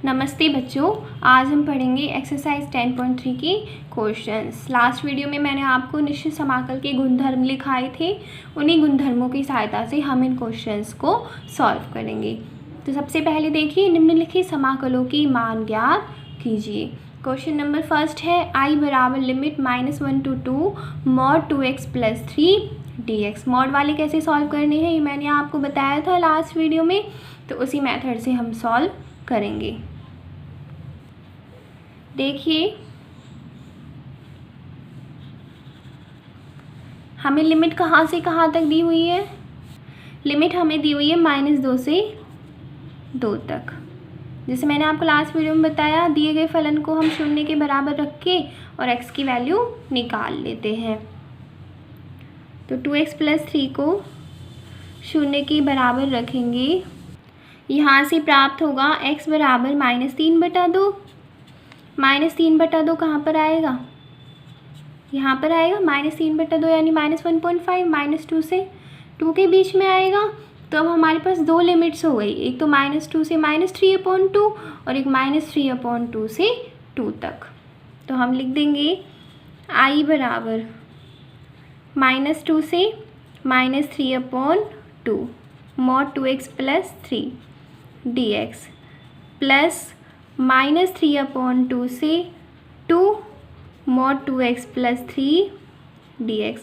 नमस्ते बच्चों, आज हम पढ़ेंगे एक्सरसाइज 10.3 की क्वेश्चंस। लास्ट वीडियो में मैंने आपको निश्चित समाकल के गुणधर्म लिखाए थे। उन्हीं गुणधर्मों की सहायता से हम इन क्वेश्चंस को सॉल्व करेंगे। तो सबसे पहले देखिए, निम्नलिखित समाकलों की मान ज्ञात कीजिए। क्वेश्चन नंबर फर्स्ट है I बराबर limit -1 to 2 mod 2x + 3 dx। Mod वाले कैसे सॉल्व करने हैं ये मैंने आपको बताया था लास्ट वीडियो में, तो उसी मेथड से हम सॉल्व करेंगे। देखिए, हमें लिमिट कहाँ से कहाँ तक दी हुई है। लिमिट हमें दी हुई है -2 से 2 तक। जैसे मैंने आपको लास्ट वीडियो में बताया, दिए गए फलन को हम शून्य के बराबर रख के और x की वैल्यू निकाल लेते हैं। तो 2x + 3 को शून्य के बराबर रखेंगे। यहाँ से प्राप्त होगा x बराबर -3/2। -3/2 कहाँ पर आएगा? यहाँ पर आएगा। -3/2 यानी -1.5, -2 से 2 के बीच में आएगा। तो अब हमारे पास दो लिमिट्स हो गई, एक तो -2 से -3/2 और एक -3/2 से 2 तक। तो हम लिख देंगे I बराबर -2 से -3/2 mod 2x + 3 dx प्लस -3/2 से 2 mod 2x + 3 dx।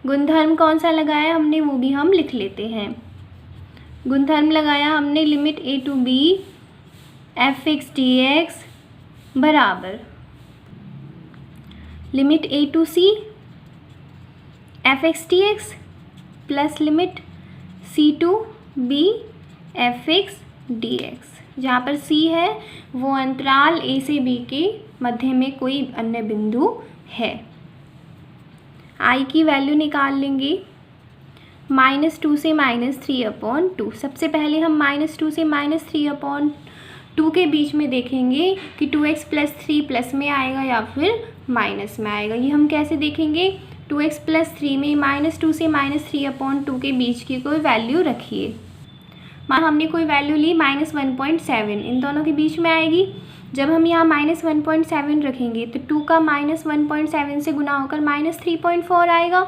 गुणधर्म कौन सा लगाया हमने वो भी हम लिख लेते हैं। गुणधर्म लगाया हमने limit a to b f(x) dx बराबर limit a to c f(x) dx plus limit c to b f(x) dx। जहाँ पर c है वो अंतराल a से b के मध्य में कोई अन्य बिंदु है। I की वैल्यू निकाल लेंगे। -2 से -3/2। सबसे पहले हम -2 से -3/2 के बीच में देखेंगे कि 2x + 3 प्लस में आएगा या फिर माइनस में आएगा। ये हम कैसे देखेंगे? 2x + 3 में -2 से -3/2 के बीच की कोई वैल्यू रखिए। मान हमने कोई वैल्यू ली -1.7, इन दोनों के बीच में आएगी। जब हम यहाँ -1.7 रखेंगे तो 2 का -1.7 से गुना होकर -3.4 आएगा,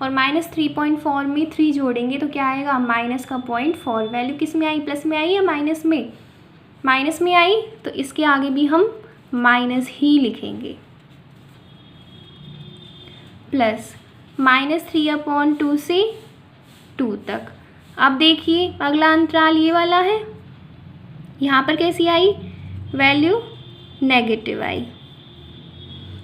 और -3.4 में 3 जोड़ेंगे तो क्या आएगा? -0.4। वैल्यू किस में आई? प्लस में आई या माइनस में? माइनस में आई, तो इसके आगे भी हम माइनस ही लिखेंगे। प्लस -3/2 से 2 तक। अब देखिए, अगला अंतराल ये वाला है। यहाँ पर कैसी आई? वैल्यू नेगेटिव आई।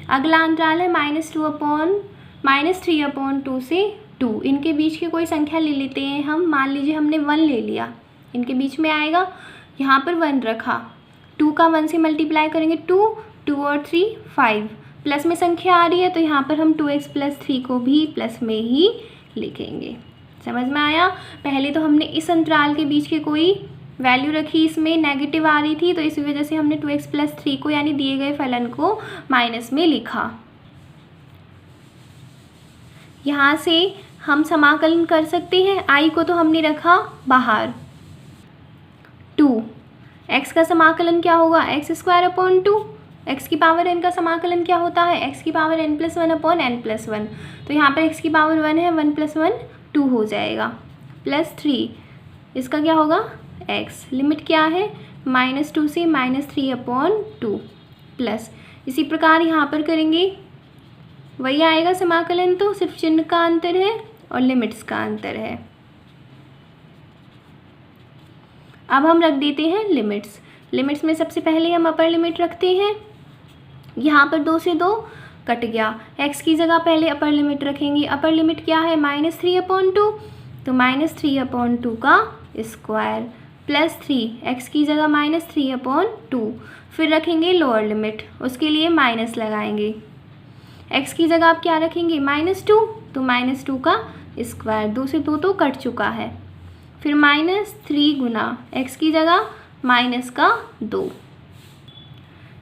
अगला अंतराल है -3/2 से 2। इनके बीच की कोई संख्या ले लेते हैं हम। मान लीजिए हमने 1 ले लिया, इनके बीच में आएगा। यहाँ पर 1 रखा, 2 का 1 से मल्टीप्लाई करेंगे 2 और 3 5। प्लस में संख्या आ रही है तो यहाँ पर हम 2x + 3 को भी प्लस में ही लिखेंगे। समझ में आया? पहले तो हमने इस अंतराल के बीच की कोई वैल्यू रखी, इसमें नेगेटिव आ रही थी तो इसी वजह से हमने 2x + 3 को यानी दिए गए फलन को माइनस में लिखा। यहाँ से हम समाकलन कर सकते हैं। I को तो हमने रखा बाहर। 2 x का समाकलन क्या होगा? x² x की पावर n का समाकलन क्या होता है? x की पावर n + 1/n+1। तो यहाँ पर x की पावर 1 है, 1 + 1 2 हो जाएगा, प्लस 3 इसका क्या होगा? x। लिमिट क्या है? -2 से -3/2 प्लस। इसी प्रकार यहाँ पर करेंगे, वही आएगा समाकलन, तो सिर्फ चिन्ह का अंतर है और लिमिट्स का अंतर है। अब हम रख देते हैं लिमिट्स। लिमिट्स में सबसे पहले हम अपर लिमिट रखते हैं। यहाँ पर 2 से 2 कट गया, x की जगह पहले अपर लिमिट रखेंगे। अपर लिमिट क्या है? -3/2, तो -3/2 का स्क्वायर प्लस 3, x की जगह -3/2। फिर रखेंगे लोअर लिमिट, उसके लिए माइनस लगाएंगे। x की जगह आप क्या रखेंगे? -2, तो -2 का स्क्वायर। 2 से 2 तो कट चुका है। फिर -3 गुना x की जगह -2,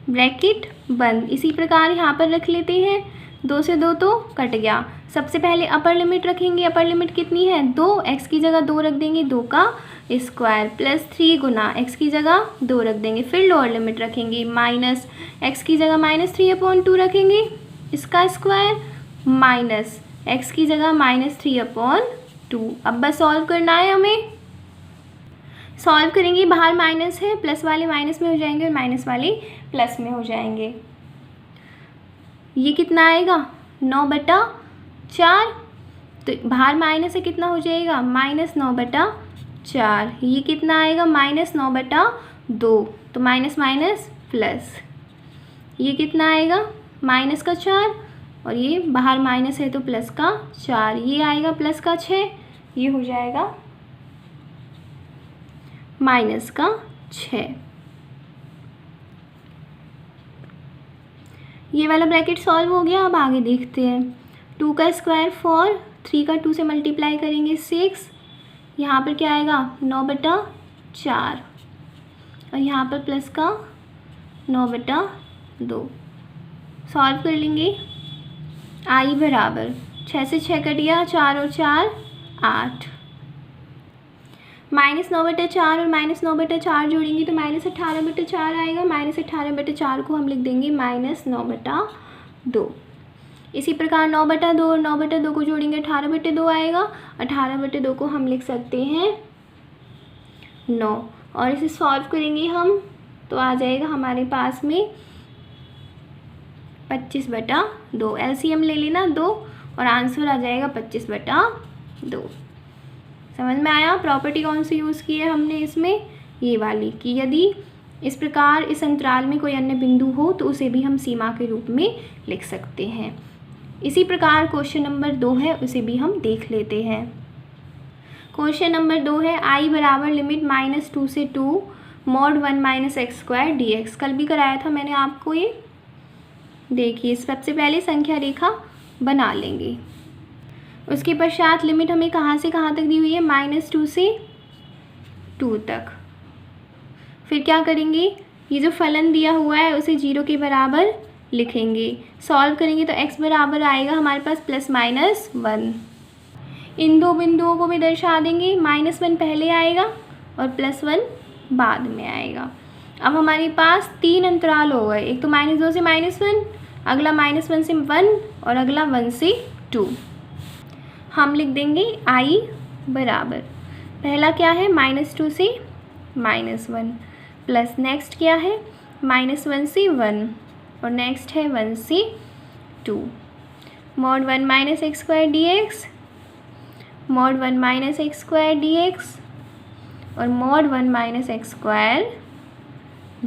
ब्रैकेट बंद। इसी प्रकार यहाँ पर रख लेते हैं 2 से 2 तो कट गया। सबसे पहले अपर लिमिट रखेंगे, अपर लिमिट कितनी है 2, x की जगह 2 रख देंगे, 2 का स्क्वायर प्लस 3 गुना x की जगह 2 रख देंगे। फिर लोअर लिमिट रखेंगे, माइनस x की जगह -3/2 रखेंगे, इसका स्क्वायर माइनस x की जगह -3/2। अब बस सॉल्व करना है हमें। सॉल्व करेंगे, बाहर माइनस है, प्लस वाले माइनस में हो जाएंगे और माइनस वाले प्लस में हो जाएंगे। ये कितना आएगा 9/4, तो बाहर माइनस है, कितना हो जाएगा -9/4। ये कितना आएगा -9/2, तो माइनस माइनस प्लस, ये कितना आएगा -4, और ये बाहर माइनस है तो प्लस का 4, ये आएगा प्लस का 6, ये हो जाएगा -6। ये वाला ब्रैकेट सॉल्व हो गया। अब आगे देखते हैं। 2 का स्क्वायर 4, 3 का 2 से मल्टीप्लाई करेंगे 6, यहाँ पर क्या आएगा 9/4, और यहाँ पर प्लस का 9/2। सॉल्व कर लेंगे। आई बराबर 6 से 6 कट गया, 4 और 4 8, -9/4 और -9/4 जोड़ेंगे तो -18/4 आएगा। -18/4 को हम लिख देंगे -9/2। इसी प्रकार 9/2 और 9/2 को जोड़ेंगे 18/2 आएगा। 18/2 को हम लिख सकते हैं 9, और इसे सॉल्व करेंगे हम तो आ जाएगा हमारे पास में 25/2। एलसीएम ले लेना 2, और आंसर आ जाएगा 25/2। समझ में आया। प्रॉपर्टी कौन सी यूज़ की है हमने इसमें, ये वाली, कि यदि इस प्रकार इस अंतराल में कोई अन्य बिंदु हो तो उसे भी हम सीमा के रूप में लिख सकते हैं। इसी प्रकार क्वेश्चन नंबर 2 है, उसे भी हम देख लेते हैं। क्वेश्चन नंबर 2 है आई बराबर लिमिट -2 से 2 mod 1 - x² dx। कल भी कराया था मैंने आपको ये। देखिए, सबसे पहले संख्या रेखा बना लेंगे, उसके पश्चात लिमिट हमें कहाँ से कहाँ तक दी हुई है -2 से 2 तक। फिर क्या करेंगे, ये जो फलन दिया हुआ है उसे 0 के बराबर लिखेंगे। सॉल्व करेंगे तो x बराबर आएगा हमारे पास +-1। इन दो बिंदुओं को भी दर्शा देंगे, -1 पहले आएगा और +1 बाद में आएगा। अब हमारे पास 3 अंतराल हो गए, एक तो -2 से -1, अगला -1 से 1 और अगला 1 से 2। हम लिख देंगे i बराबर, पहला क्या है -2 से -1, प्लस नेक्स्ट क्या है -1 से 1, और नेक्स्ट है 1 से 2। mod 1 - x² dx, mod 1 - x² dx और mod 1 - x²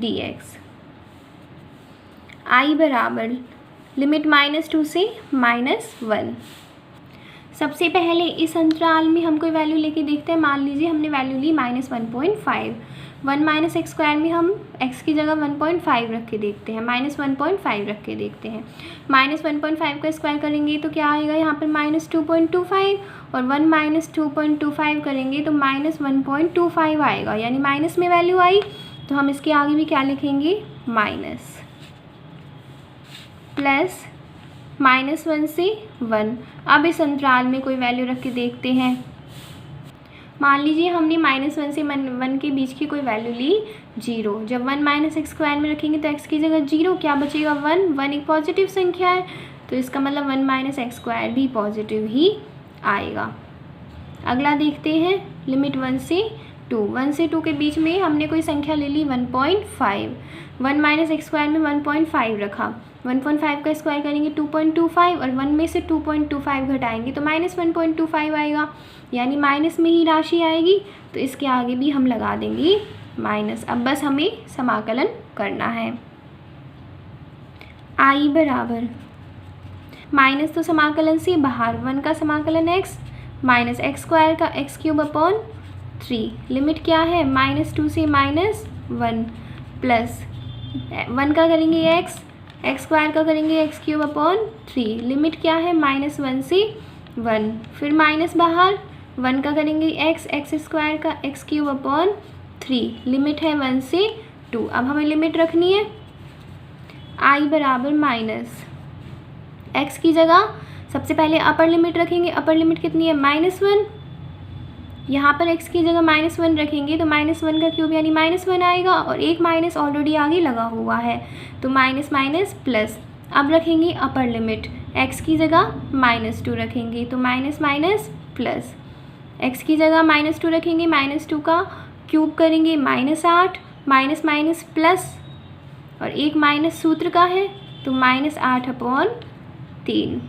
dx। i बराबर लिमिट -2 से -1। सबसे पहले इस अंतराल में हम कोई वैल्यू लेके देखते हैं। मान लीजिए हमने वैल्यू ली -1.5। 1 - x² में हम x की जगह 1.5 रख के देखते हैं, -1.5 रख के देखते हैं। -1.5 का स्क्वायर करेंगे तो क्या आएगा यहाँ पर -2.25, और 1 - 2.25 करेंगे तो -1.25 आएगा, यानी माइनस में वैल्यू आई। तो हम इसके आगे भी क्या लिखेंगे माइनस, प्लस -1 से 1। अब इस अंतराल में कोई वैल्यू रख के देखते हैं। मान लीजिए हमने -1 से 1 के बीच की कोई वैल्यू ली 0। जब 1 - x² में रखेंगे तो x की जगह 0, क्या बचेगा 1। 1 एक पॉजिटिव संख्या है, तो इसका मतलब 1 - x² भी पॉजिटिव ही आएगा। अगला देखते हैं लिमिट 1 से 2। 1 से 2 के बीच में हमने कोई संख्या ले ली 1.5। 1 - x² में 1.5 रखा, 1.5 का स्क्वायर करेंगे 2.25, और 1 में से 2.25 घटाएंगे तो -1.25 आएगा, यानी माइनस में ही राशि आएगी। तो इसके आगे भी हम लगा देंगे माइनस। अब बस हमें समाकलन करना है। i बराबर माइनस तो समाकलन से बाहर, 1 का समाकलन x माइनस x² का x³/3। लिमिट क्या है -2 से -1, प्लस 1 का करेंगे x² का करेंगे x³/3। लिमिट क्या है -1 से 1, फिर माइनस बाहर, 1 का करेंगे x² का x³/3। लिमिट है 1 से 2। अब हमें लिमिट रखनी है i बराबर माइनस x की जगह सबसे पहले अपर लिमिट रखेंगे। अपर लिमिट कितनी है? -1। यहाँ पर x की जगह -1 रखेंगे तो -1 का क्यूब यानी -1 आएगा, और एक माइनस ऑलरेडी आगे लगा हुआ है तो माइनस माइनस प्लस। अब रखेंगे अपर लिमिट, x की जगह -2 रखेंगे तो माइनस माइनस प्लस। x की जगह -2 रखेंगे, -2 का क्यूब करेंगे -8, माइनस माइनस प्लस, और एक माइनस सूत्र का है तो -8/3।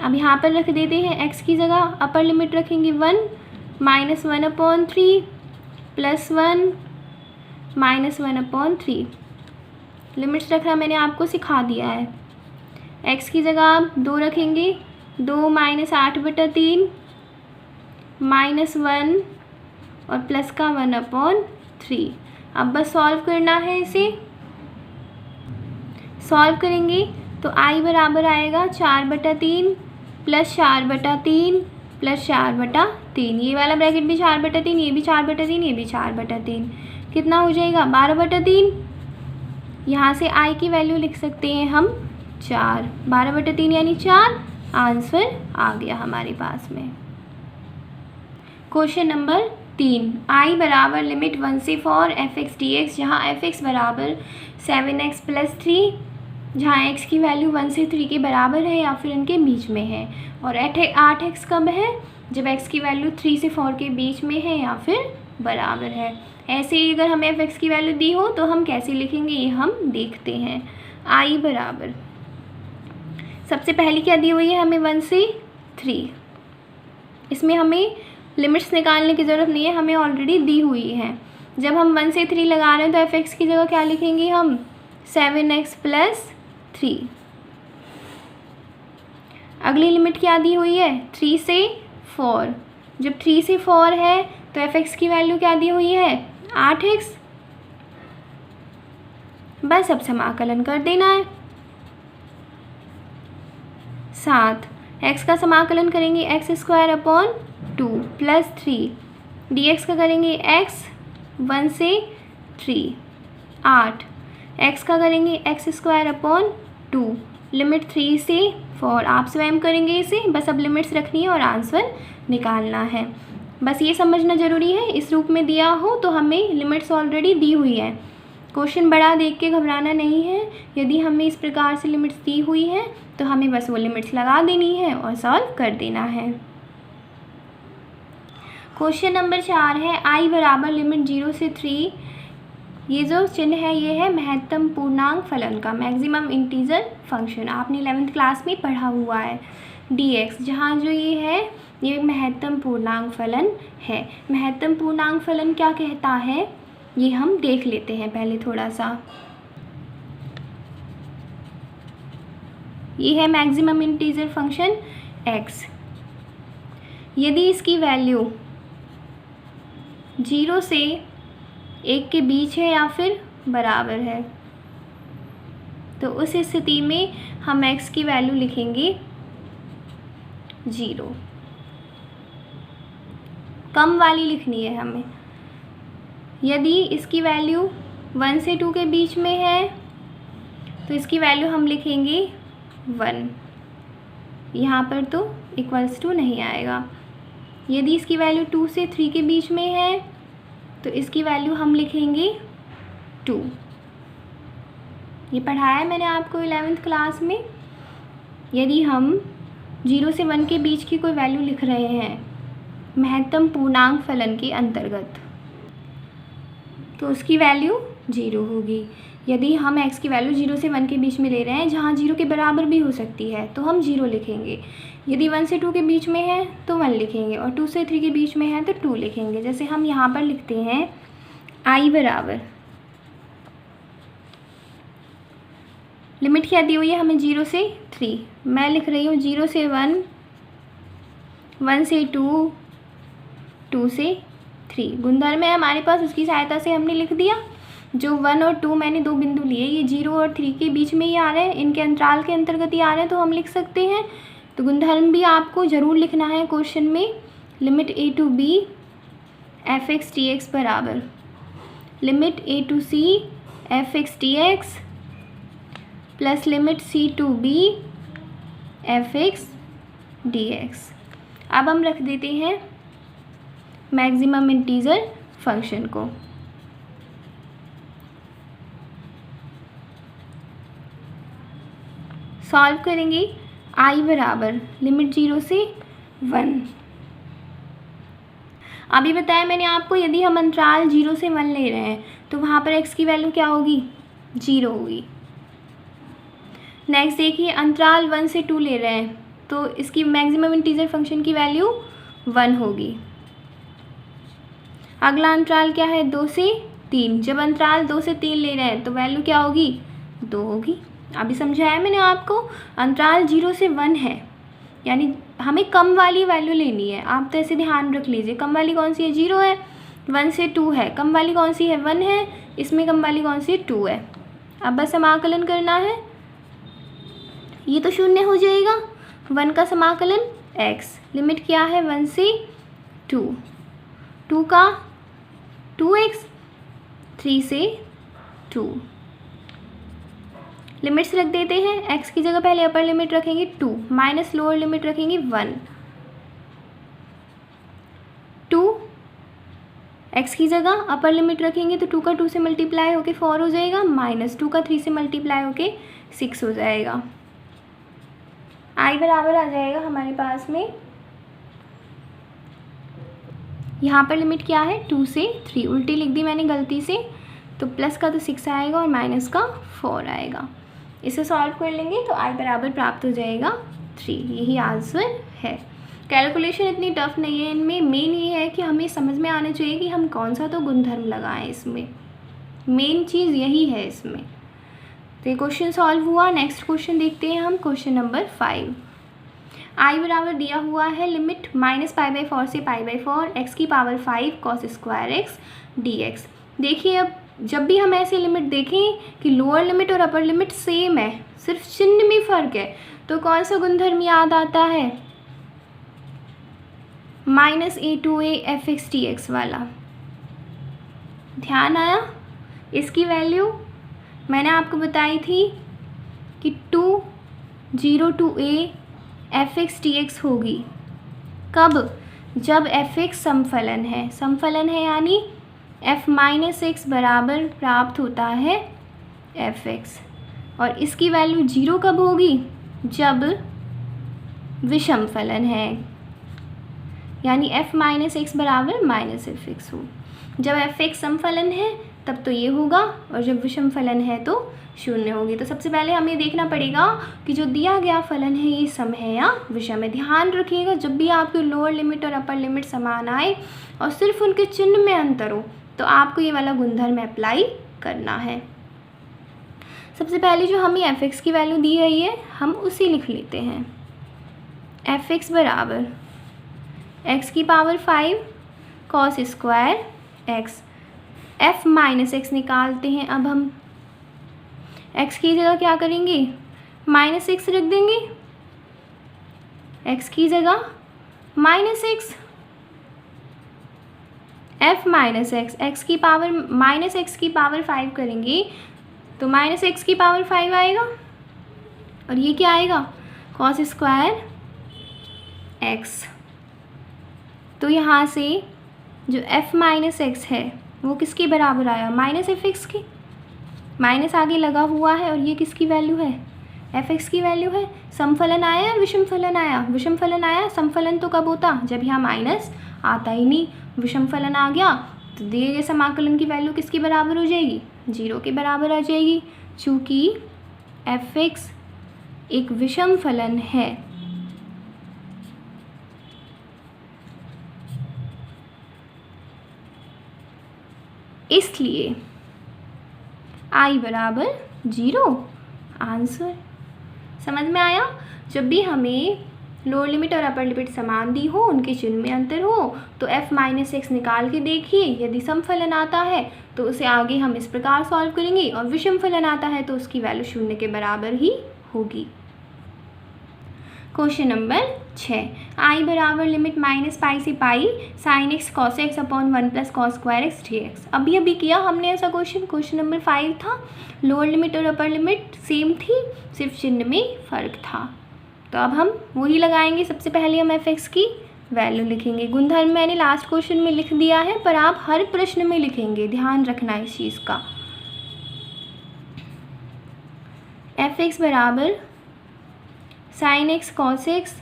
अब यहाँ पर रख देते हैं x की जगह अपर लिमिट रखेंगे 1, -1/3 + 1 -1/3। लिमिट्स रखना मैंने आपको सिखा दिया है। x की जगह आप 2 रखेंगे, 2 - 8/3 -1 और प्लस का 1/3। अब बस सॉल्व करना है इसे। सॉल्व करेंगे तो i बराबर आएगा 4/3 + 4/3 + 4/3। ये वाला ब्रैकेट भी 4/3, ये भी 4/3, ये भी 4/3। कितना हो जाएगा? 12/3। यहाँ से i की वैल्यू लिख सकते हैं हम 4। 12/3 यानी 4। आंसर आ गया हमारे पास में। क्वेश्चन नंबर 3, i बराबर लिमिट 1 से 4 f(x) dx, जहाँ f(x) बराबर 7x + 3, जहाँ x की वैल्यू 1 से 3 के बराबर है या फिर इनके बीच में है। और 8x कब है? जब x की वैल्यू 3 से 4 के बीच में है या फिर बराबर है। ऐसे ही अगर हमें f(x) की वैल्यू दी हो तो हम कैसे लिखेंगे ये हम देखते हैं। i बराबर, सबसे पहले क्या दी हुई है हमें? 1 से 3। इसमें हमें लिमिट्स निकालने की ज़रूरत नहीं है, हमें ऑलरेडी दी हुई है। जब हम 1 से 3 लगा रहे हैं तो f(x) की जगह क्या लिखेंगे हम? 7x + 3। अगली लिमिट क्या दी हुई है? 3 से 4। जब 3 से 4 है तो f(x) की वैल्यू क्या दी हुई है? 8x। बस अब समाकलन कर देना है। 7 x का समाकलन करेंगे x² + 3 dx का करेंगे x 1 से 3। 8 x का करेंगे x² लिमिट 3 से 4। आप स्वयं करेंगे इसे, बस अब लिमिट्स रखनी है और आंसर निकालना है। बस ये समझना ज़रूरी है, इस रूप में दिया हो तो हमें लिमिट्स ऑलरेडी दी हुई है। क्वेश्चन बड़ा देख के घबराना नहीं है। यदि हमें इस प्रकार से लिमिट्स दी हुई है तो हमें बस वो लिमिट्स लगा देनी है और सॉल्व कर देना है। क्वेश्चन नंबर 4 है i बराबर लिमिट 0 से 3। ये जो चिन्ह है ये है महत्तम पूर्णांक फलन का, मैक्सिमम इंटीजर फंक्शन। आपने 11th क्लास में पढ़ा हुआ है। dx, जहाँ जो ये है ये महत्तम पूर्णांक फलन है। महत्तम पूर्णांक फलन क्या कहता है ये हम देख लेते हैं पहले थोड़ा सा। ये है मैक्सिमम इंटीजर फंक्शन x। यदि इसकी वैल्यू 0 से 1 के बीच है या फिर बराबर है तो उस स्थिति में हम x की वैल्यू लिखेंगे 0। कम वाली लिखनी है हमें। यदि इसकी वैल्यू 1 से 2 के बीच में है तो इसकी वैल्यू हम लिखेंगे 1। यहाँ पर तो = नहीं आएगा। यदि इसकी वैल्यू 2 से 3 के बीच में है तो इसकी वैल्यू हम लिखेंगे 2। ये पढ़ाया है मैंने आपको 11th क्लास में। यदि हम 0 से 1 के बीच की कोई वैल्यू लिख रहे हैं महत्तम पूर्णांक फलन के अंतर्गत तो उसकी वैल्यू 0 होगी। यदि हम x की वैल्यू 0 से 1 के बीच में ले रहे हैं, जहाँ 0 के बराबर भी हो सकती है, तो हम 0 लिखेंगे। यदि 1 से 2 के बीच में है तो 1 लिखेंगे, और 2 से 3 के बीच में है तो 2 लिखेंगे। जैसे हम यहाँ पर लिखते हैं i बराबर, लिमिट क्या दी हुई है हमें 0 से 3। मैं लिख रही हूँ 0 से 1, 1 से 2, 2 से 3। गुणधर्म है हमारे पास, उसकी सहायता से हमने लिख दिया। जो 1 और 2 मैंने 2 बिंदु लिए, ये 0 और 3 के बीच में ही आ रहे हैं, इनके अंतराल के अंतर्गत ही आ रहे हैं, तो हम लिख सकते हैं। तो गुणधर्म भी आपको ज़रूर लिखना है क्वेश्चन में। Limit a to b f(x) dx बराबर limit a to c f(x) dx plus limit c to b f x d x. अब हम रख देते हैं मैक्सिमम इंटीजर फंक्शन को। सॉल्व करेंगे आई बराबर लिमिट 0 से 1। अभी बताया मैंने आपको, यदि हम अंतराल 0 से 1 ले रहे हैं तो वहाँ पर x की वैल्यू क्या होगी, 0 होगी। नेक्स्ट देखिए, अंतराल 1 से 2 ले रहे हैं तो इसकी मैक्सिमम इंटीजर फंक्शन की वैल्यू 1 होगी। अगला अंतराल क्या है, 2 से 3। जब अंतराल 2 से 3 ले रहे हैं तो वैल्यू क्या होगी, 2 होगी। अभी समझाया मैंने आपको, अंतराल 0 से 1 है, यानी हमें कम वाली वैल्यू लेनी है। आप तो ऐसे ध्यान रख लीजिए, कम वाली कौन सी है, 0 है। 1 से 2 है, कम वाली कौन सी है, 1 है। इसमें कम वाली कौन सी है, 2 है। अब बस समाकलन करना है, ये तो शून्य हो जाएगा। 1 का समाकलन x, लिमिट क्या है 1 से 2, 2 का 2x, 3 से 2। लिमिट्स रख देते हैं, x की जगह पहले अपर लिमिट रखेंगे 2 माइनस लोअर लिमिट रखेंगे 1। 2 x की जगह अपर लिमिट रखेंगे तो 2 का 2 से मल्टीप्लाई होके 4 हो जाएगा, माइनस 2 का 3 से मल्टीप्लाई होके 6 हो जाएगा। आई बराबर आ जाएगा हमारे पास में, यहाँ पर लिमिट क्या है 2 से 3, उल्टी लिख दी मैंने गलती से, तो प्लस का तो 6 आएगा और माइनस का 4 आएगा। इसे सॉल्व कर लेंगे तो आई बराबर प्राप्त हो जाएगा 3। यही आंसर है। कैलकुलेशन इतनी टफ नहीं है इनमें, मेन ये है कि हमें समझ में आना चाहिए कि हम कौन सा तो गुणधर्म लगाएं इसमें, मेन चीज़ यही है इसमें। तो ये क्वेश्चन सॉल्व हुआ। नेक्स्ट क्वेश्चन देखते हैं हम, क्वेश्चन नंबर 5। आई बराबर दिया हुआ है लिमिट -π/4 से π/4 x की power 5 cos square x dx। देखिए अब जब भी हम ऐसे लिमिट देखें कि लोअर लिमिट और अपर लिमिट सेम है, सिर्फ चिन्ह में फ़र्क है, तो कौन सा गुणधर्म याद आता है, -a2a fx dx वाला। ध्यान आया, इसकी वैल्यू मैंने आपको बताई थी कि 202a fx dx होगी। कब, जब fx समफलन है, समफलन है यानी f-x बराबर प्राप्त होता है fx, और इसकी वैल्यू 0 कब होगी, जब विषम फलन है, यानी f-x बराबर -fx हो। जब fx समफलन है तब तो ये होगा, और जब विषम फलन है तो 0 होगी। तो सबसे पहले हमें देखना पड़ेगा कि जो दिया गया फलन है ये सम है या विषम है। ध्यान रखिएगा, जब भी आपके लोअर लिमिट और अपर लिमिट समान आए और सिर्फ उनके चिन्ह में अंतर हो तो आपको ये वाला गुणधर्म अप्लाई करना है। सबसे पहले जो हमें fx की वैल्यू दी गई है हम उसी लिख लेते हैं। fx बराबर x की power 5 cos square x, f-x निकालते हैं। अब हम x की जगह क्या करेंगे, -6 रख देंगे, x की जगह -6, f-x, x की पावर -x की पावर 5 करेंगे तो -x की पावर 5 आएगा, और ये क्या आएगा, cos स्क्वायर x। तो यहाँ से जो f-x है वो किसके बराबर आया, -fx की, माइनस आगे लगा हुआ है, और ये किसकी वैल्यू है, fx की वैल्यू है। समफलन आया या विषम फलन आया, विषम फलन आया। समफलन तो कब होता, जब यहाँ माइनस आता ही नहीं। विषम फलन आ गया तो दिए गए समाकलन की वैल्यू किसके बराबर हो जाएगी, 0 के बराबर आ जाएगी। चूँकि fx एक विषम फलन है इसलिए आई बराबर 0 आंसर। समझ में आया, जब भी हमें लोअर लिमिट और अपर लिमिट समान दी हो, उनके चिन्ह में अंतर हो, तो f-x निकाल के देखिए, यदि समफलन आता है तो उसे आगे हम इस प्रकार सॉल्व करेंगे, और विषम फलन आता है तो उसकी वैल्यू 0 के बराबर ही होगी। क्वेश्चन नंबर 6, आई बराबर लिमिट माइनस पाई से pi sine x cos x upon 1 plus cos square x d x. अभी किया हमने ऐसा क्वेश्चन नंबर 5 था। लोअर लिमिट और अपर लिमिट सेम थी, सिर्फ चिन्ह में फ़र्क था। तो अब हम वही लगाएंगे। सबसे पहले हम एफ एक्स की वैल्यू लिखेंगे। गुणधर्म मैंने लास्ट क्वेश्चन में लिख दिया है, पर आप हर प्रश्न में लिखेंगे, ध्यान रखना इस चीज़ का। एफ एक्स बराबर sine x cos x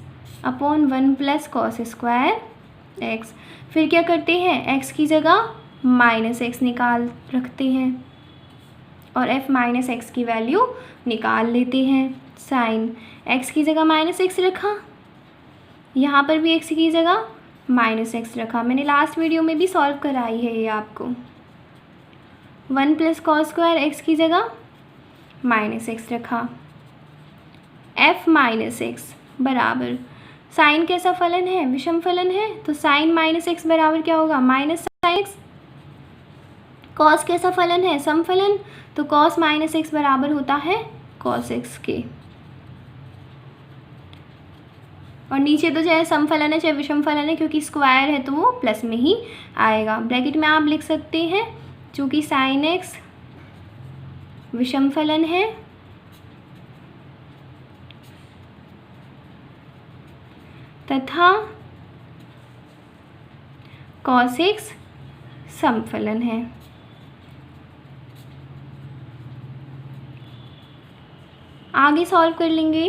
upon 1 plus cos square x. फिर क्या करते हैं, एक्स की जगह माइनस एक्स निकाल रखते हैं और एफ माइनस एक्स की वैल्यू निकाल लेते हैं। साइन एक्स की जगह माइनस एक्स रखा, यहाँ पर भी एक्स की जगह माइनस एक्स रखा। मैंने लास्ट वीडियो में भी सॉल्व कराई है ये आपको। 1 प्लस कॉस स्क्वायर एक्स की जगह माइनस एक्स रखा। एफ माइनस एक्स बराबर साइन कैसा फलन है, विषम फलन है, तो साइन माइनस एक्स बराबर क्या होगा, माइनस साइन एक्स। कॉस कैसा फलन है, सम फलन, तो कॉस माइनस एक्स बराबर होता है कॉस एक्स के। और नीचे तो चाहे सम फलन है चाहे विषम फलन है, क्योंकि स्क्वायर है तो वो प्लस में ही आएगा। ब्रैकेट में आप लिख सकते हैं, चूँकि साइन एक्स विषम फलन है तथा कॉस एक्स समफलन है। आगे सॉल्व कर लेंगे।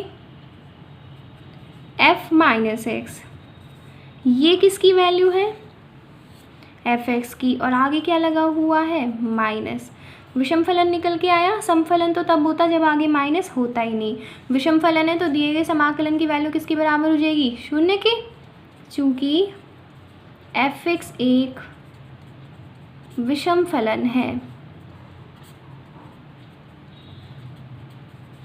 एफ माइनस एक्स, ये किसकी वैल्यू है, एफ एक्स की, और आगे क्या लगा हुआ है, माइनस। विषम फलन निकल के आया, समफलन तो तब होता जब आगे माइनस होता ही नहीं। विषम फलन है तो दिए गए समाकलन की वैल्यू किसके बराबर हो जाएगी, शून्य के। चूँकि एफ एक्स एक विषम फलन है,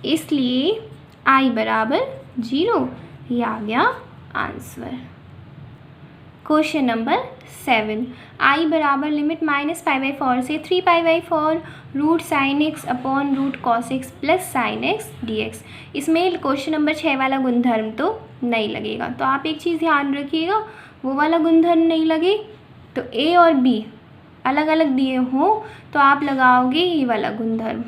इसलिए आई बराबर 0, ये आ गया आंसर। क्वेश्चन नंबर 7, आई बराबर लिमिट माइनस पाई बाई 4 से 3 pi by 4 root sine x upon root cos x plus sine x d x. इसमें क्वेश्चन नंबर 6 वाला गुणधर्म तो नहीं लगेगा, तो आप एक चीज़ ध्यान रखिएगा, वो वाला गुणधर्म नहीं लगे तो ए और बी अलग अलग दिए हों तो आप लगाओगे ये वाला गुणधर्म।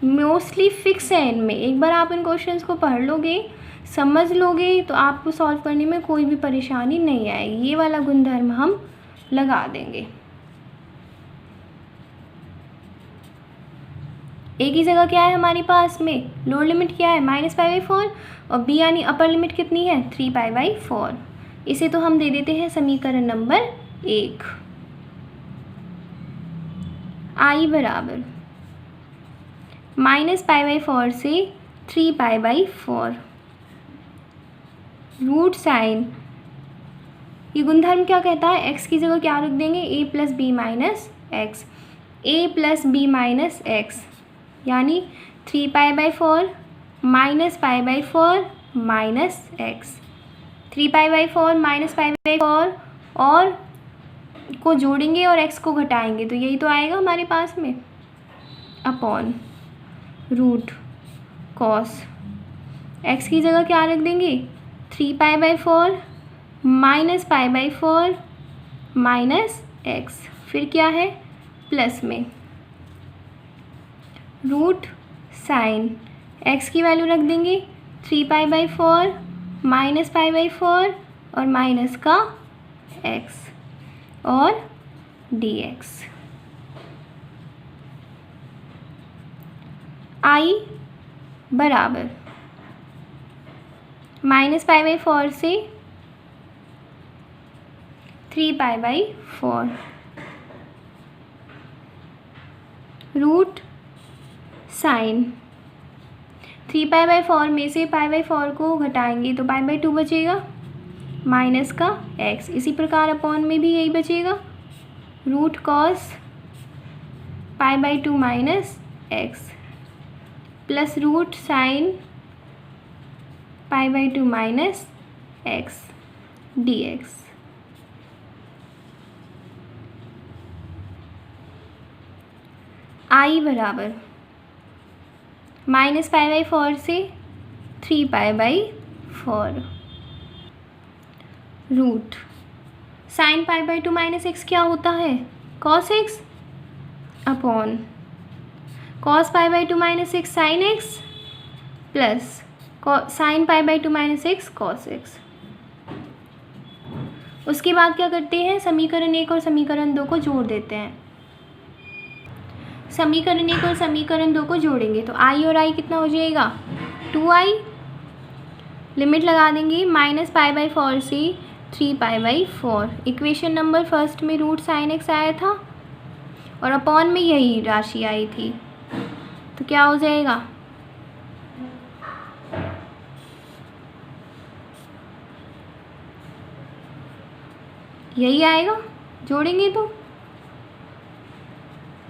मोस्टली फिक्स है इनमें, एक बार आप इन क्वेश्चंस को पढ़ लोगे, समझ लोगे, तो आपको सॉल्व करने में कोई भी परेशानी नहीं आएगी। ये वाला गुणधर्म हम लगा देंगे। ए की जगह क्या है हमारे पास में, लोअर लिमिट क्या है माइनस पाई बाई 4 और बी यानी अपर लिमिट कितनी है 3 पाई बाई 4। इसे तो हम दे देते हैं समीकरण नंबर 1। आई बराबर माइनस पाई बाई 4 से 3 पाई बाई 4 रूट साइन, ये गुणधर्म क्या कहता है, एक्स की जगह क्या रख देंगे, ए प्लस बी माइनस एक्स। ए प्लस बी माइनस एक्स यानी 3 pi by 4 minus pi by 4 minus x. 3 pi by 4 minus pi by 4 और को जोड़ेंगे और एक्स को घटाएंगे तो यही तो आएगा हमारे पास में, अपॉन रूट कॉस, एक्स की जगह क्या रख देंगे 3 pi by 4 minus pi by 4 minus x, फिर क्या है प्लस में रूट साइन, एक्स की वैल्यू रख देंगे 3 pi by 4 minus pi by 4 और माइनस का एक्स और डी एक्स। आई बराबर माइनस पाई बाई 4 से 3 pi by 4 root sine, 3 pi by 4 में से पाई बाई 4 को घटाएंगे तो पाई बाई 2 बचेगा माइनस का एक्स। इसी प्रकार अपॉन में भी यही बचेगा, root cos pi by 2 minus x plus root sine pi by 2 minus x d x. I बराबर -π/4 से 3π/4 रूट sin π/2 - x क्या होता है, cos x upon cos π/2 - x sin x plus sin π/2 - x cos x। उसके बाद क्या करते हैं, समीकरण 1 और समीकरण 2 को जोड़ देते हैं। समीकरण 1 और समीकरण 2 को जोड़ेंगे तो i और i कितना हो जाएगा, 2i। लिमिट लगा देंगे -π/4 से 3π/4। इक्वेशन नंबर फर्स्ट में रूट साइन एक्स आया था और अपॉन में यही राशि आई थी, तो क्या हो जाएगा, यही आएगा। जोड़ेंगे तो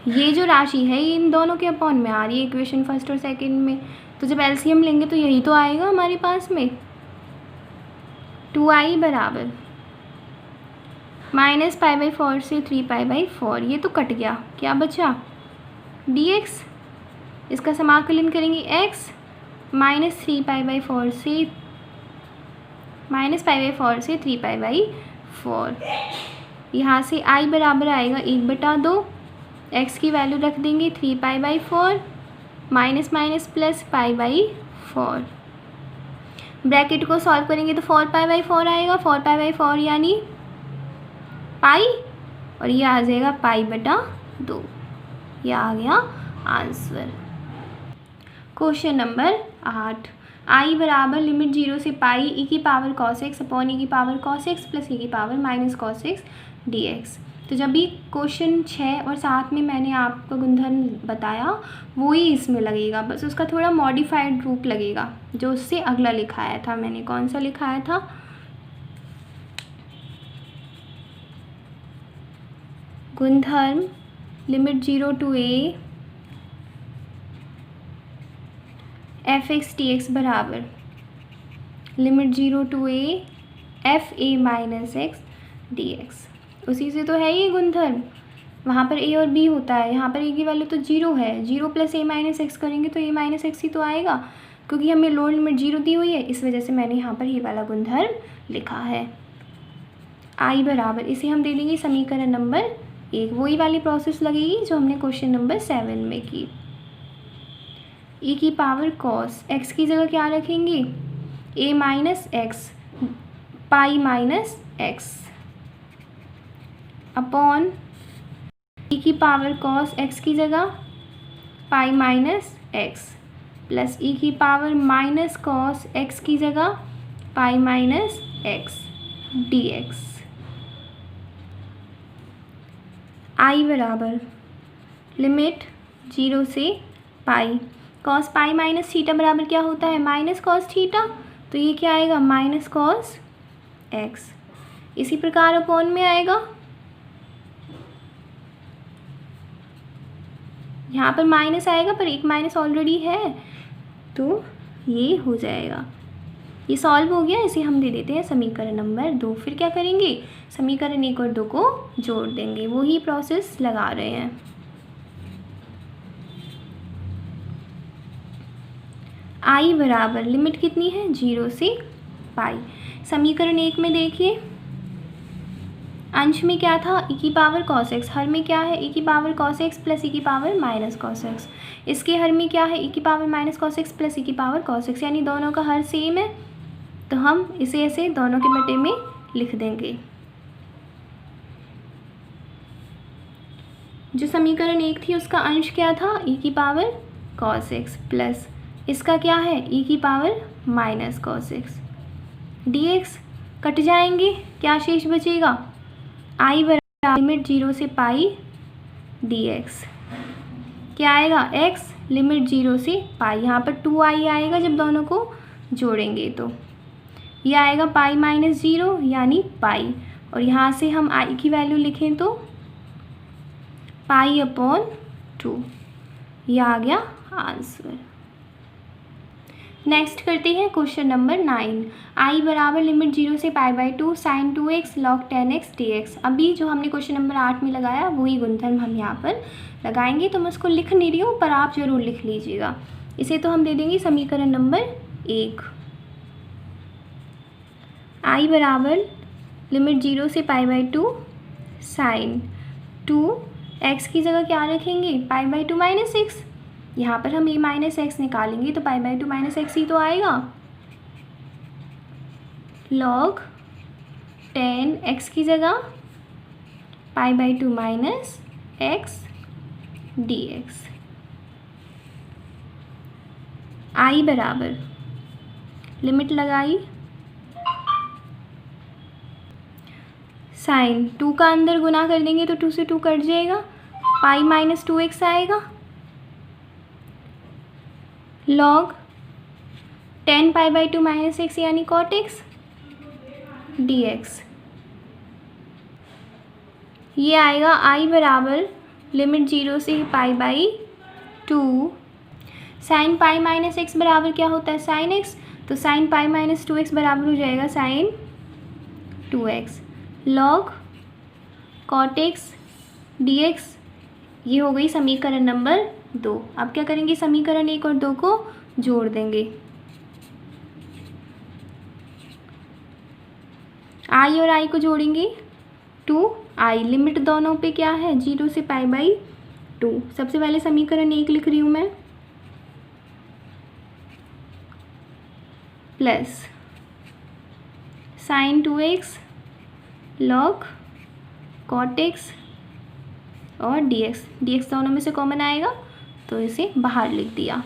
ये जो राशि है ये इन दोनों के अपॉन में आ रही है इक्वेशन फर्स्ट और सेकंड में, तो जब एलसीएम लेंगे तो यही तो आएगा हमारे पास में। 2i बराबर -π/4 से 3π/4, ये तो कट गया, क्या बचा dx। इसका समाकलन करेंगे x -3π/4 से -π/4 से 3π/4। यहाँ से i बराबर आएगा 1/2, x की वैल्यू रख देंगे 3π/4 माइनस माइनस प्लस π/4। ब्रैकेट को सॉल्व करेंगे तो 4π/4 आएगा, 4π/4 यानी पाई, और ये आ जाएगा π/2। यह आ गया आंसर। क्वेश्चन नंबर 8, i बराबर लिमिट 0 से पाई e की power cos x upon e की power cos x plus e की power minus cos x dx। तो जब भी क्वेश्चन 6 और 7 में मैंने आपको गुणधर्म बताया वो ही इसमें लगेगा, बस उसका थोड़ा मॉडिफाइड रूप लगेगा जो उससे अगला लिखाया था मैंने। कौन सा लिखाया था, गुणधर्म limit 0 to a f(x) dx बराबर limit 0 to a f(a - x) dx। उसी से तो है ये गुणधर्म, वहाँ पर a और b होता है, यहाँ पर a की वैल्यू तो 0 है, 0 + a - x करेंगे तो a - x ही तो आएगा, क्योंकि हमें लोअर लिमिट 0 दी हुई है, इस वजह से मैंने यहाँ पर ये वाला गुणधर्म लिखा है। i बराबर, इसे हम दे देंगे समीकरण नंबर 1, वही वाली प्रोसेस लगेगी जो हमने क्वेश्चन नंबर 7 में की। e की पावर cos x की जगह क्या रखेंगे, a - x π - x upon e की पावर cos x की जगह π - x प्लस e की पावर माइनस cos x की जगह π - x dx। i बराबर लिमिट 0 से पाई, cos π माइनस थीटा बराबर क्या होता है, माइनस cos थीटा, तो ये क्या आएगा माइनस cos x। इसी प्रकार अपॉन में आएगा, यहाँ पर माइनस आएगा पर एक माइनस ऑलरेडी है तो ये हो जाएगा। ये सॉल्व हो गया, इसे हम दे देते हैं समीकरण नंबर 2। फिर क्या करेंगे, समीकरण 1 और 2 को जोड़ देंगे, वही प्रोसेस लगा रहे हैं। i बराबर लिमिट कितनी है 0 से पाई। समीकरण 1 में देखिए अंश में क्या था e की पावर cos x, हर में क्या है e की power cos x plus e की पावर माइनस cos x। इसके हर में क्या है e की power minus cos x plus e की पावर cos x, यानी दोनों का हर सेम है, तो हम इसे ऐसे दोनों के बटे में लिख देंगे। जो समीकरण 1 थी उसका अंश क्या था e की पावर cos x प्लस इसका क्या है e की power minus cos x dx। Cut जाएंगे, क्या शेष बचेगा, i बराबर लिमिट 0 से पाई dx, क्या आएगा x लिमिट 0 से पाई, यहाँ पर 2i आएगा जब दोनों को जोड़ेंगे तो यह आएगा पाई - 0 यानी पाई, और यहाँ से हम i की वैल्यू लिखें तो π/2, यह आ गया आंसर। नेक्स्ट करते हैं क्वेश्चन नंबर 9। आई बराबर लिमिट 0 से π/2 sin 2x log 10x dx। अभी जो हमने क्वेश्चन नंबर 8 में लगाया वही गुणधर्म हम यहाँ पर लगाएंगे। तो मैं उसको लिख नहीं रही हूँ, पर आप ज़रूर लिख लीजिएगा। इसे तो हम दे देंगे समीकरण नंबर 1। आई बराबर लिमिट 0 से π/2 sin 2x की जगह क्या रखेंगे, π/2 माइनस एक्स। यहाँ पर हम a माइनस एक्स निकालेंगे तो π/2 माइनस एक्स ही तो आएगा। log 10x की जगह π/2 माइनस एक्स dx। आई बराबर लिमिट लगाई, साइन 2 का अंदर गुना कर देंगे तो 2 से 2 कट जाएगा, पाई माइनस 2x आएगा। log 10 π/2 माइनस एक्स यानी cot x dx। ये आएगा आई बराबर लिमिट 0 से π/2 साइन पाई माइनस एक्स बराबर क्या होता है, साइन एक्स। तो साइन पाई माइनस 2x बराबर हो जाएगा sign 2x log cot x dx। ये हो गई समीकरण नंबर 2। अब क्या करेंगे, समीकरण 1 और 2 को जोड़ देंगे। आई और आई को जोड़ेंगे 2i। लिमिट दोनों पे क्या है, 0 से π/2। सबसे पहले समीकरण 1 लिख रही हूँ मैं, plus sign 2x log cot x और dx दोनों में से कॉमन आएगा तो इसे बाहर लिख दिया।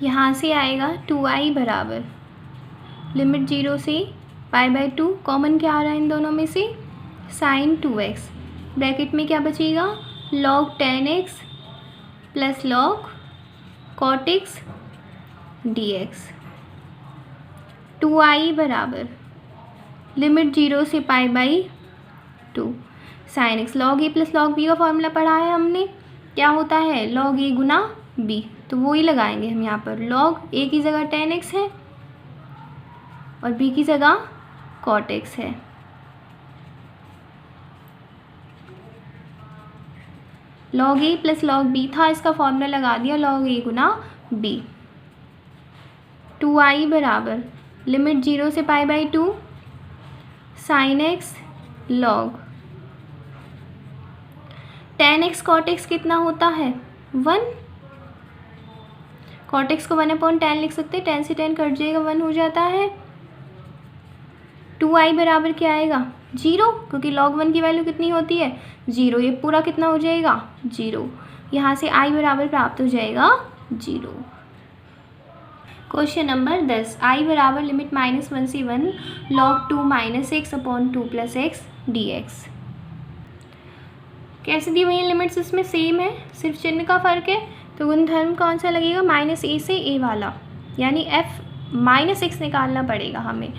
यहाँ से आएगा 2i बराबर लिमिट 0 से π/2, कॉमन क्या आ रहा है इन दोनों में से, साइन 2x। ब्रैकेट में क्या बचेगा, log 10x plus log cot x dx। 2i बराबर लिमिट 0 से π/2 sine x। log a plus log b का फॉर्मूला पढ़ा है हमने, क्या होता है log a गुना b, तो वो ही लगाएंगे हम यहाँ पर। log a की जगह 10x है और b की जगह cot x है। log a plus log b था, इसका फॉर्मूला लगा दिया log a Guna b। 2i बराबर लिमिट 0 से π/2 sine x log 10x cot x कितना होता है, 1। cot x को 1/10 लिख सकते हैं, 10 से 10 कट जाएगा, 1 हो जाता है। 2i बराबर क्या आएगा, 0, क्योंकि log 1 की वैल्यू कितनी होती है, 0। ये पूरा कितना हो जाएगा, 0। यहाँ से i बराबर प्राप्त हो जाएगा 0। Question number 10। आई बराबर लिमिट -1 से 1 log 2 minus x upon 2 plus x dx। कैसे दी हुई है लिमिट्स, इसमें सेम है, सिर्फ चिन्ह का फ़र्क है। तो गुणधर्म कौन सा लगेगा, -a से a वाला, यानी f माइनस एक्स निकालना पड़ेगा हमें।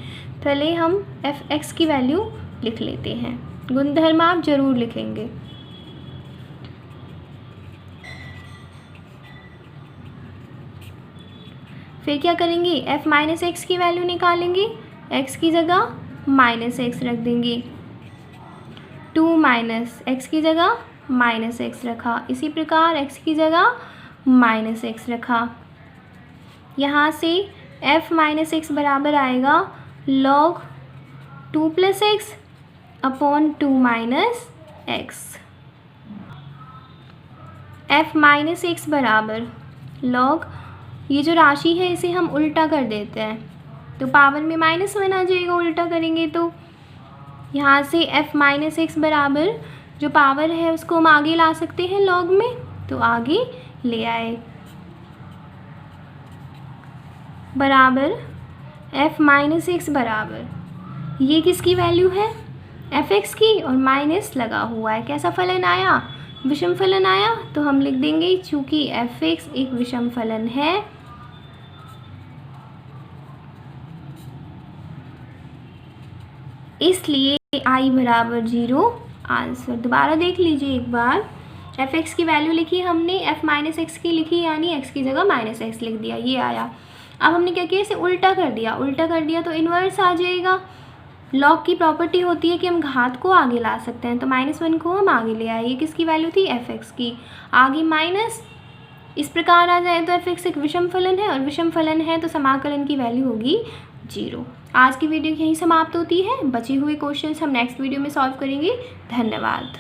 पहले हम f(x) की वैल्यू लिख लेते हैं। गुणधर्म आप ज़रूर लिखेंगे। फिर क्या करेंगे, f माइनस एक्स की वैल्यू निकालेंगे, x की जगह माइनस एक्स रख देंगे। 2 माइनस एक्स की जगह माइनस एक्स रखा, इसी प्रकार x की जगह माइनस एक्स रखा। यहाँ से f माइनस एक्स बराबर आएगा log 2 plus x upon 2 minus x. f minus x बराबर log, ये जो राशि है इसे हम उल्टा कर देते हैं तो पावर में -1 आ जाएगा, उल्टा करेंगे तो। यहाँ से f माइनस एक्स बराबर जो पावर है उसको हम आगे ला सकते हैं log में, तो आगे ले आए, बराबर f माइनस एक्स बराबर, ये किसकी वैल्यू है, f(x) की, और माइनस लगा हुआ है। कैसा फलन आया, विषम फलन आया, तो हम लिख देंगे चूँकि f(x) एक विषम फलन है, इसलिए i बराबर 0 आंसर। दोबारा देख लीजिए एक बार, एफ एक्स की वैल्यू लिखी हमने, एफ माइनस एक्स की लिखी, यानी एक्स की जगह माइनस एक्स लिख दिया, ये आया। अब हमने क्या किया, इसे उल्टा कर दिया तो इन्वर्स आ जाएगा। लॉग की प्रॉपर्टी होती है कि हम घात को आगे ला सकते हैं, तो -1 को हम आगे ले आए, ये किसकी वैल्यू थी, एफ एक्स की, आगे माइनस, इस प्रकार आ जाए तो एफ एक्स एक विषम फलन है, और विषम फलन है तो समाकलन की वैल्यू होगी 0। आज की वीडियो यहीं समाप्त होती है, बचे हुए क्वेश्चंस हम नेक्स्ट वीडियो में सॉल्व करेंगे। धन्यवाद।